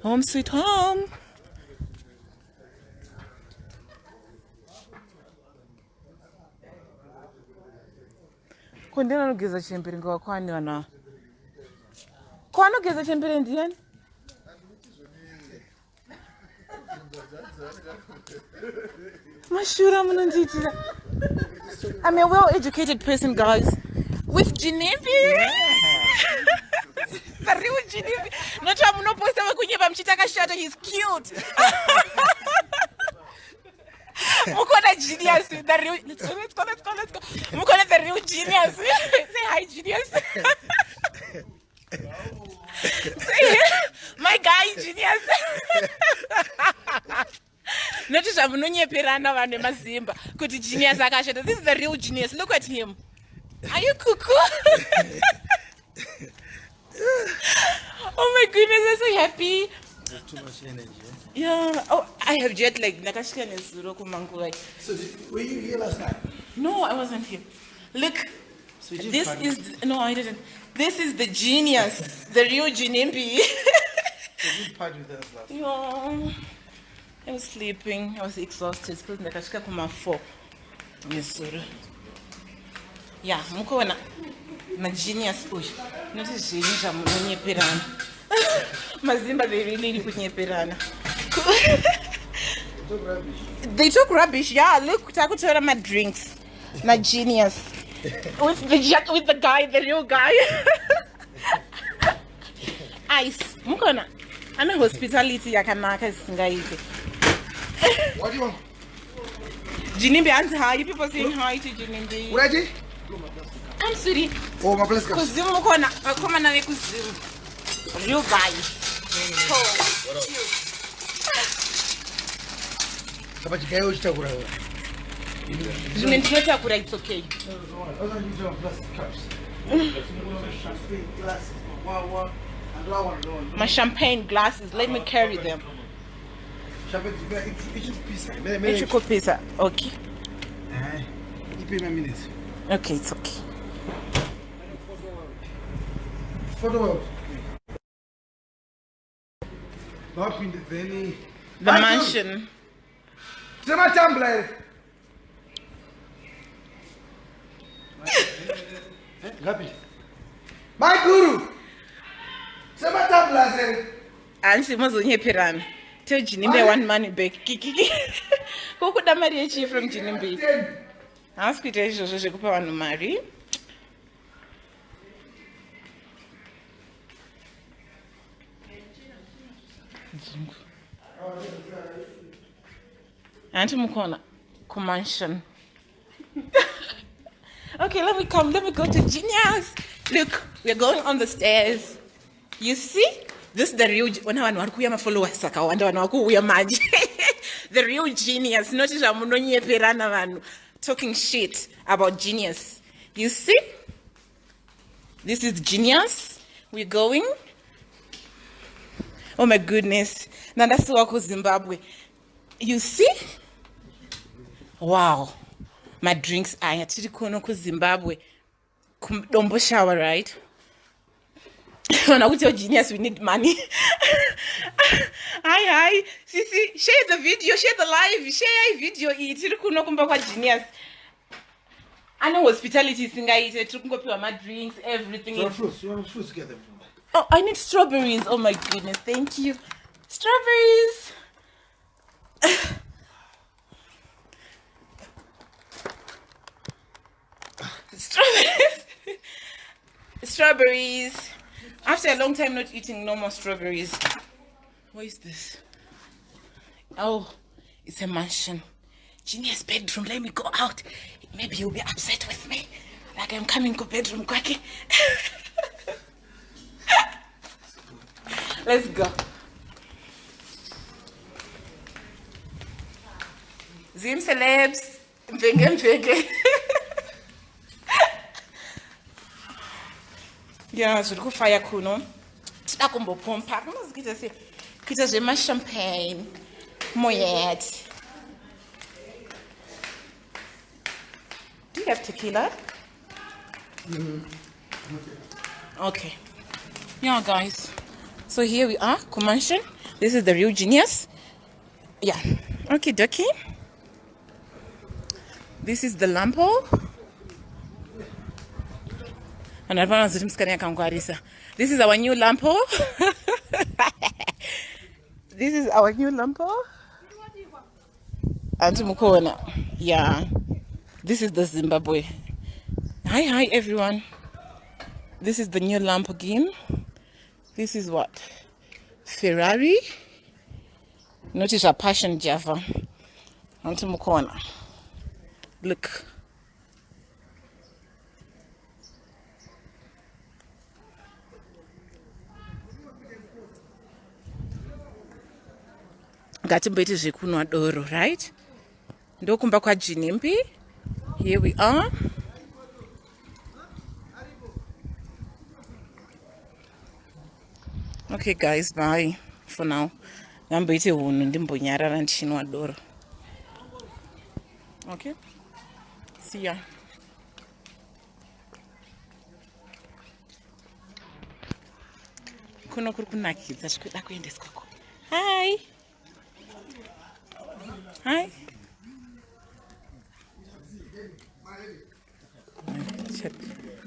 Home sweet home. Kondena nogeza chembere ngawakwani wana. Kwano geza chembere ndiani? Mashura munonditira. I'm a well-educated person, guys. With Ginimbi. The real Ginimbi. Not sure I'm not posting kunyeba mchitaka shadow. He's cute. Mukona genius. The real. Let's go. Mukona the real genius. Say hi, genius. Say my guy, genius. Notice I'm not pirana vane mazimba. Kuti genius akashata. This is the real genius. Look at him. Are you cuckoo? Oh my goodness, I'm so happy. There's too much energy. Yeah. Oh, I have jet lag. So were you here last night? No, I wasn't here. Look, so this is no, I didn't. This is the genius, the real Ginimbi. So you party with us last night? Yeah. I was sleeping. I was exhausted. Yeah, mukona na genius push. Not a genius. I'm not pirana. Mazimba they really kunyeperana. They took rubbish. Yeah, look, takutora my drinks. Na genius. With the guy, the real guy. Ice. Mukona. I'm a hospitality yakanaka singaiti. What do you want? Ginimbi and hi. You people saying hi to Ginimbi. Ready? I'm sorry. Oh, my place. Kuzimu mukona. Come on, kuzimu. Real guy. It's okay. My champagne glasses, let me carry them. Each pizza. Okay. Okay, it's okay. The mansion. My guru. And she must only piran. Tell Ginimbi one money back. Who could marry a chief from Ginimbi? Ask it as you could want to marry. Auntie Mukona, mansion. Okay, let me go to Genius. Look, we're going on the stairs. You see? This is the real followers. The real genius. Notice I'm talking shit about genius. You see? This is Genius. We're going. Oh my goodness. Nandasuwako Zimbabwe. You see? Wow. My drinks are actually Konoko Zimbabwe. Dombo shower, right? When I with your genius, we need money. Hi. Sisi, share the video, share the live, share video. Genius. I know hospitality is my drinks, everything. You want fruits together? Oh, I need strawberries. Oh my goodness, thank you. Strawberries. Strawberries. After a long time not eating, no more strawberries. What is this? Oh, it's a mansion. Genius bedroom. Let me go out. Maybe you'll be upset with me. Like I'm coming to bedroom, quacky. Let's go. Zim celebs. Mvenge. Yeah, so go fire kuno. Takumbo pompa. Kita zema champagne. Moyet. Do you have tequila? Okay. Yeah, guys. So here we are, Kumanshan. This is the real genius. Yeah. Okay, dokie. This is the lampo. And this is our new lampo. This is our new lampo. Auntie Mukona. Yeah. This is the Zimbabwe. Hi, everyone. This is the new Lamborghini. This is what? Ferrari. Notice a passion Java. Auntie Mukona. Look. Ngatimbeti zvekunwa doro, right? Ndokumba kwa Ginimbi. Here we are. Okay, guys, bye for now. Namboite hunu ndimbonyarara ndichinwa doro. Okay? See ya. Kuno kuri kunakidza zvikuda kuendeswako. Hi. Hi.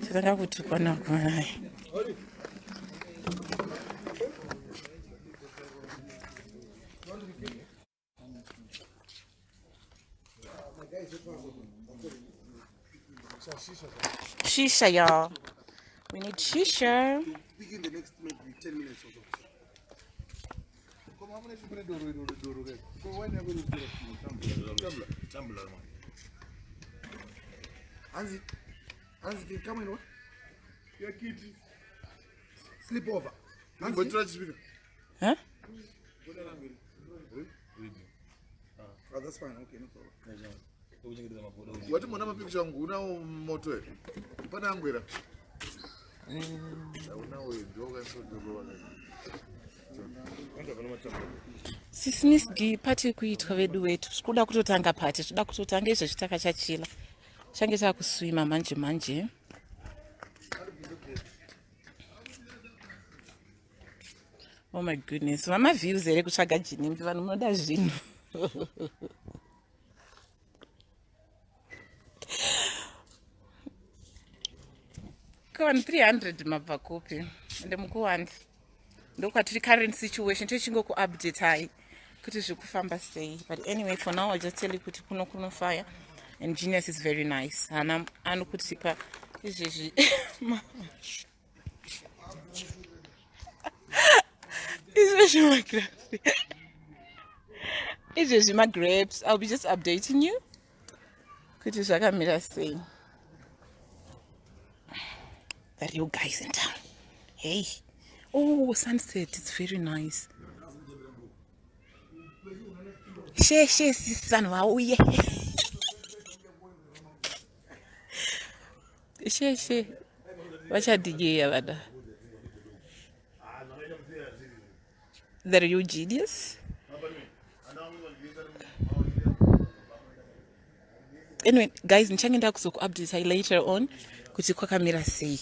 Chatanga kutukwa nako. Hi. Shisha, y'all. We need shisha. Begin the next maybe 10 minutes or so. Hansi, can you come in what? Yeah, kitty. Sleep over. Huh? Oh, that's fine. Okay, no problem. What do you want to picture? Una motor. Panangwera. Sisinisidhi pati kuitwa vedu wetu. Sikuda kutotanga pati. Sikuda kutotanga izvo chitaka chachila. Change takuswima manje. Oh my goodness. Mama views ere kutsvaga Ginimbi vanhu munoda zvinhu. Come on, 300 mabva kopi. Ende mukuwanda. Ndokwatiri current situation techingo ku update hai kuti zvikufamba sei. But anyway, for now I'll just tell you kuti kuno fire and Genius is very nice. Hana anokutipa izvezvi. Izvezvi my grapes. I'll be just updating you. Kuti zvakamira sei. That you guys in town. Hey. Oh, sunset. It's very nice. She, son, wow, yeah. She. Watch out, DJ. That are you genius? Anyway, guys, nichange kuzoku update later on. Kuti kwakamira sei.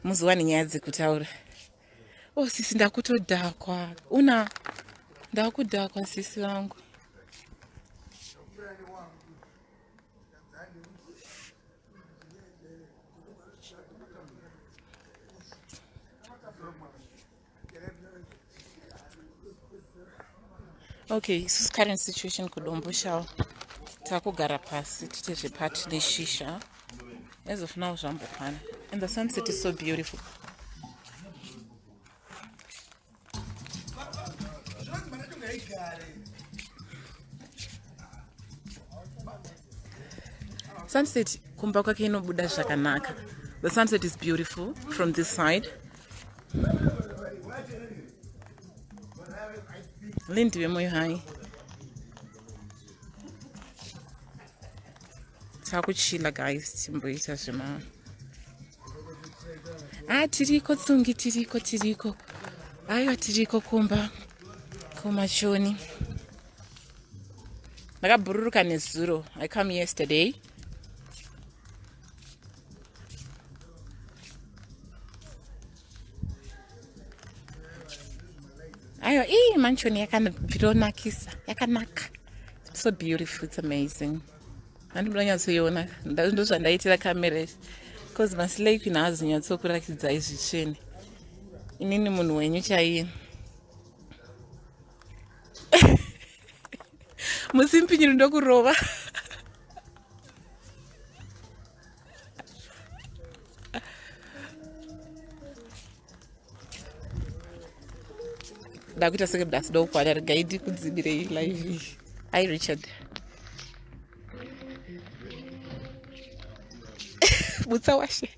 Muziwane nyaya dzekutaura. Oh, sisi ndakutodhakwa. Ndakudhakwa sisi vangu. Okay, this is current situation kudombosha. Takugara pasi tite zvepati neshisha. As of now, zvambopana. And the sunset is so beautiful. Sunset kumba kwake inobuda zvakanaka. The sunset is beautiful from this side. Lindy wemoyo hai. Takuchila guys, timboita zvema. Tiriko tsungi, tiriko. Aiwa tiriko kumba kumachoni. Ndakabhururuka nezuro. I came yesterday. Ayo, mansion yakanaka. It's so beautiful, it's amazing. And ndonyazoiona ndozvandaitira kamera because masileki nazo nyatsokurakidza izvicheni inini munhu wenyu chaiye musimpinyi ndokurova ndakuita seke mudasidokwada regaidi kudzibirei live. Hi Richard. Butsa washe.